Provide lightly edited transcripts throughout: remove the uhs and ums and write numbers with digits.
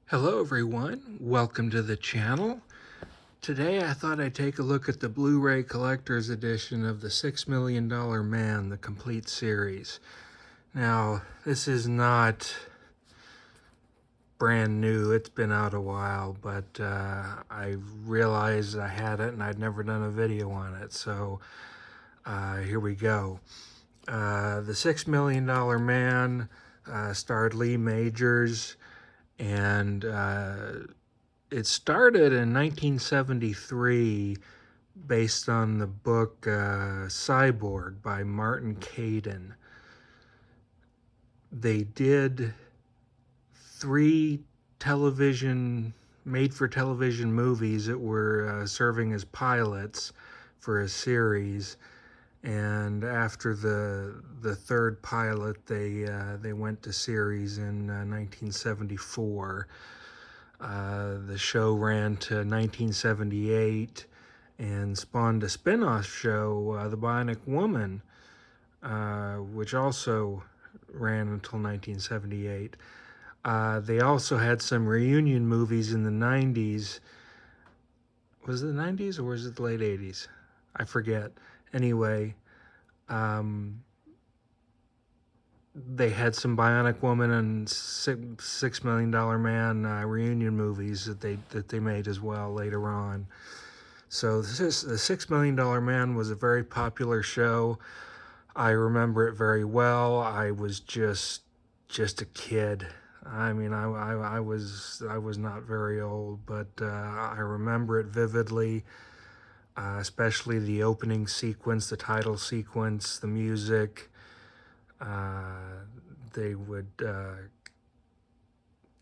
Hello everyone, welcome to the channel. Today I thought I'd take a look at the Blu-ray collector's edition of the $6 Million Man, the complete series. Now, this is not brand new, it's been out a while, but I realized I had it and I'd never done a video on it, so here we go. The $6 Million Man starred Lee Majors, and it started in 1973 based on the book Cyborg by Martin Caidin. They did 3 made-for-television movies that were serving as pilots for a series, and after the third pilot, they went to series in 1974. The show ran to 1978 and spawned a spin-off show, The Bionic Woman, which also ran until 1978. They also had some reunion movies in the 90s. Was it the 90s or was it the late 80s? I forget. Anyway, they had some Bionic Woman and $6 Million Man reunion movies that they made as well later on. So the $6 Million Man was a very popular show. I remember it very well. I was just a kid. I mean, I was not very old, but I remember it vividly. Especially the opening sequence, the title sequence, the music. They would,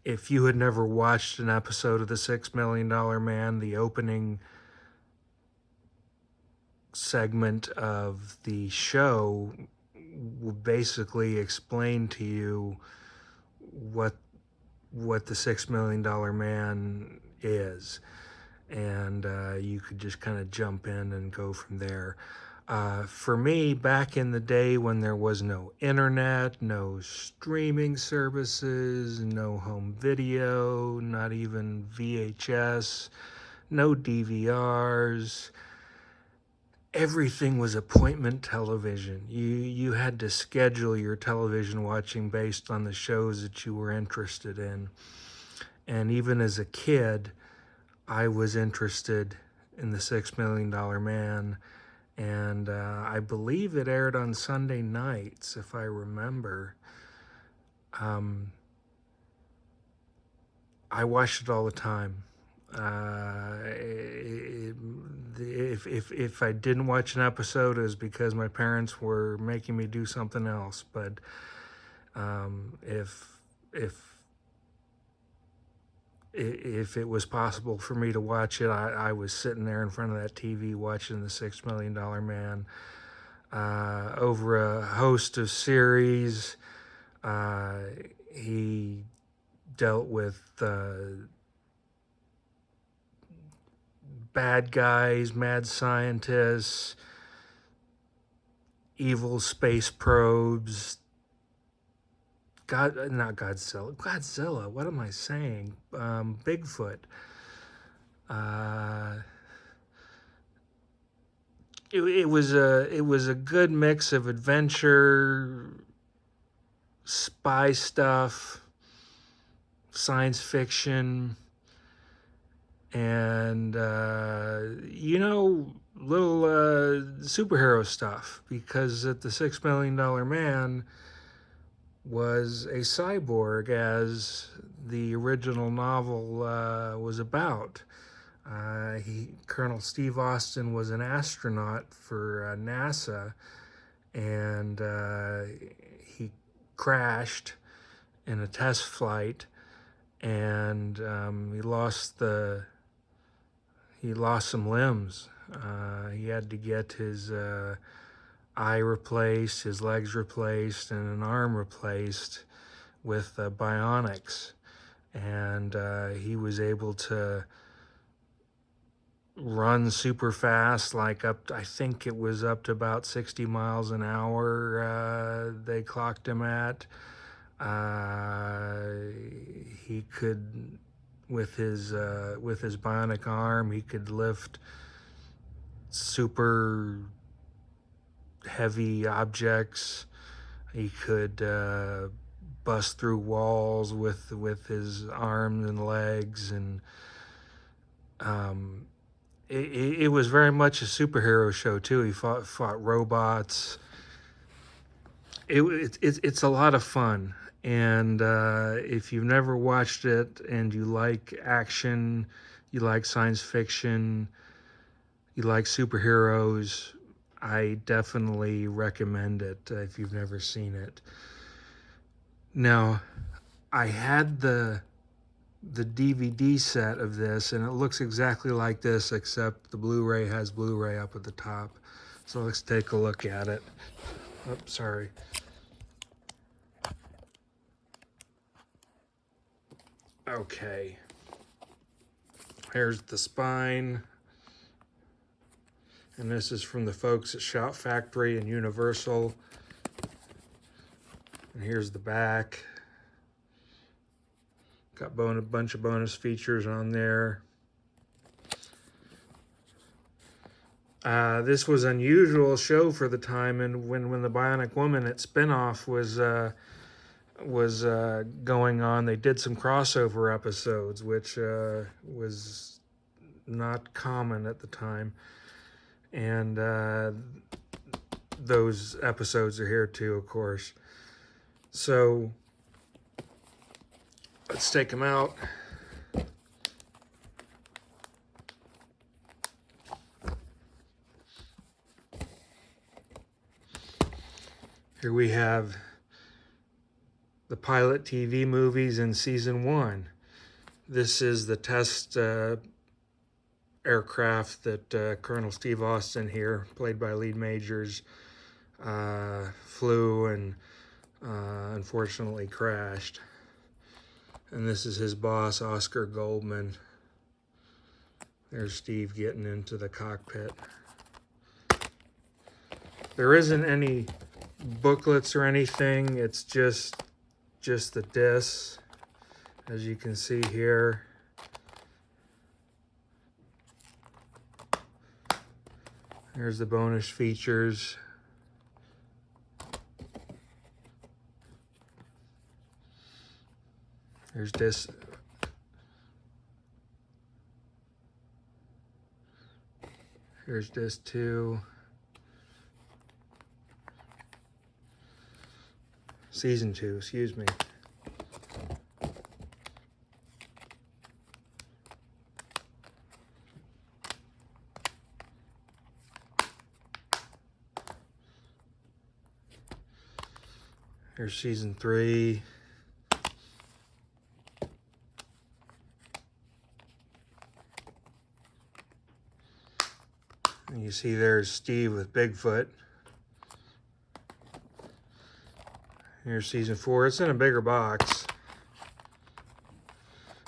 if you had never watched an episode of The $6 Million Man, the opening segment of the show would basically explain to you what the $6 Million Man is. And you could just kind of jump in and go from there. For me, back in the day when there was no internet, no streaming services, no home video, not even VHS, no DVRs, everything was appointment television. You had to schedule your television watching based on the shows that you were interested in. And even as a kid, I was interested in the $6 Million Man, and I believe it aired on Sunday nights, if I remember. I watched it all the time. If I didn't watch an episode, it was because my parents were making me do something else. But if it was possible for me to watch it, I was sitting there in front of that TV watching the $6 Million Man. Over a host of series, he dealt with bad guys, mad scientists, evil space probes, not Godzilla, what am I saying? Bigfoot. It was a good mix of adventure, spy stuff, science fiction, and little superhero stuff, because the $6 Million Man was a cyborg, as the original novel was about. Colonel Steve Austin was an astronaut for NASA, and he crashed in a test flight, and he lost some limbs. He had to get his eye replaced, his legs replaced, and an arm replaced with bionics. And he was able to run super fast, like I think it was up to about 60 miles an hour they clocked him at. He could with his bionic arm. He could lift super heavy objects. He could bust through walls with his arms and legs, and it was very much a superhero show too. He fought robots. It's a lot of fun, and if you've never watched it and you like action, you like science fiction, you like superheroes, I definitely recommend it if you've never seen it. Now, I had the DVD set of this, and it looks exactly like this, except the Blu-ray has Blu-ray up at the top. So let's take a look at it. Oops, sorry. Okay. Here's the spine. And this is from the folks at Shout Factory and Universal. And here's the back. Got a bunch of bonus features on there. This was an unusual show for the time, and when the Bionic Woman at Spinoff was going on, they did some crossover episodes, which was not common at the time. And those episodes are here too, of course. So let's take them out. Here we have the pilot TV movies in season 1. This is the test aircraft that Colonel Steve Austin here, played by Lead Majors, flew and unfortunately crashed. And this is his boss, Oscar Goldman. There's Steve getting into the cockpit. There isn't any booklets or anything. It's just the discs, as you can see here. There's the bonus features. There's disc. Here's disc 2. Season 2, excuse me. Here's season 3. And you see there's Steve with Bigfoot. Here's season 4. It's in a bigger box.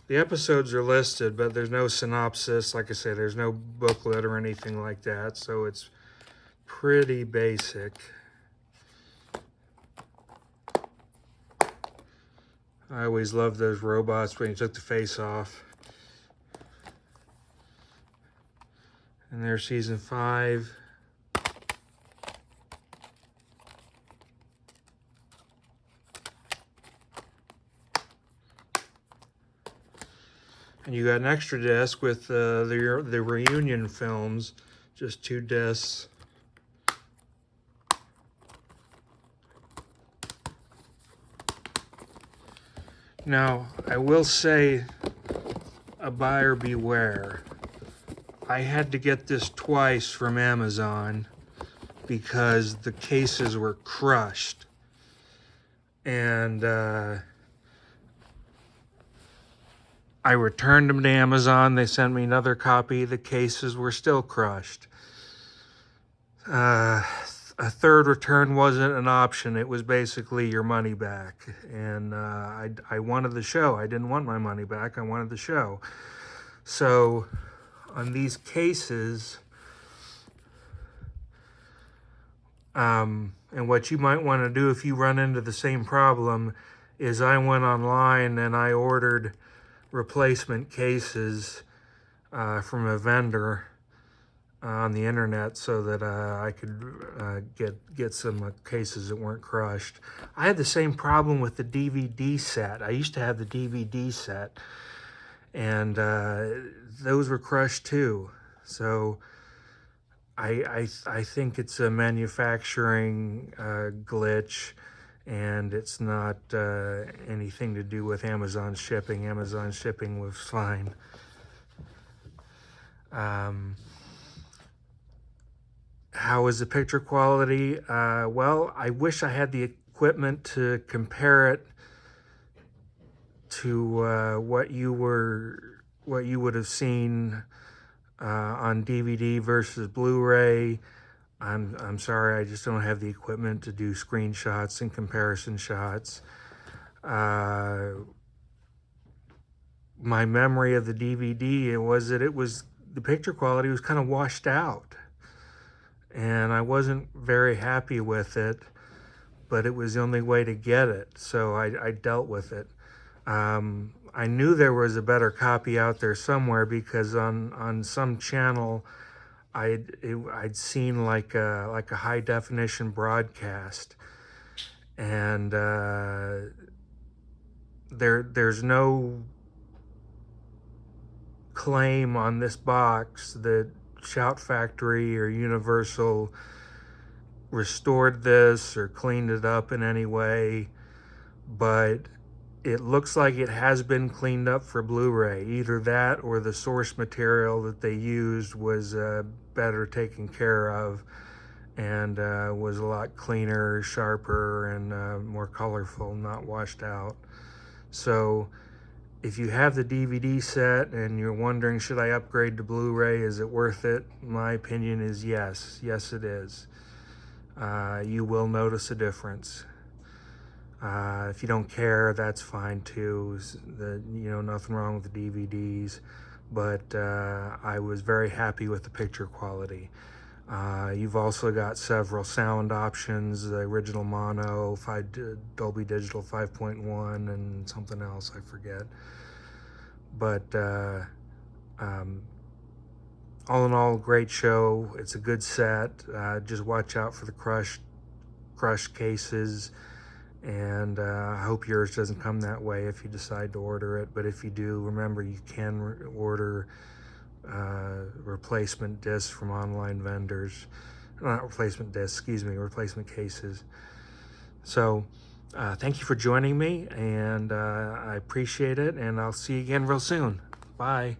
The episodes are listed, but there's no synopsis. Like I say, there's no booklet or anything like that, so it's pretty basic. I always loved those robots when you took the face off. And there's season 5. And you got an extra disc with the reunion films, just 2 discs. Now, I will say, a buyer beware. I had to get this twice from Amazon because the cases were crushed. And I returned them to Amazon. They sent me another copy. The cases were still crushed. A third return wasn't an option. It was basically your money back. And I wanted the show. I didn't want my money back. I wanted the show. So on these cases, and what you might want to do if you run into the same problem is I went online and I ordered replacement cases from a vendor on the internet so that I could get some cases that weren't crushed. I had the same problem with the DVD set. I used to have the DVD set, and those were crushed too. So I think it's a manufacturing glitch, and it's not anything to do with Amazon shipping. Amazon shipping was fine. How is the picture quality? Well, I wish I had the equipment to compare it to what you would have seen on DVD versus Blu-ray. I'm sorry, I just don't have the equipment to do screenshots and comparison shots. My memory of the DVD was that the picture quality was kind of washed out, and I wasn't very happy with it, but it was the only way to get it, so I dealt with it. I knew there was a better copy out there somewhere because on some channel I'd seen like a high definition broadcast, and there's no claim on this box that Shout Factory or Universal restored this or cleaned it up in any way, but it looks like it has been cleaned up for Blu-ray. Either that or the source material that they used was better taken care of and was a lot cleaner, sharper, and more colorful, not washed out. So if you have the DVD set and you're wondering, should I upgrade to Blu-ray, is it worth it? My opinion is yes. Yes, it is. You will notice a difference. If you don't care, that's fine too. Nothing wrong with the DVDs, but I was very happy with the picture quality. You've also got several sound options: the original mono, Dolby Digital 5.1, and something else I forget. But all in all, great show. It's a good set. Just watch out for the crushed cases. And I hope yours doesn't come that way if you decide to order it. But if you do, remember you can order replacement discs from online vendors. Not replacement discs, excuse me, replacement cases. So thank you for joining me, and I appreciate it, and I'll see you again real soon. Bye.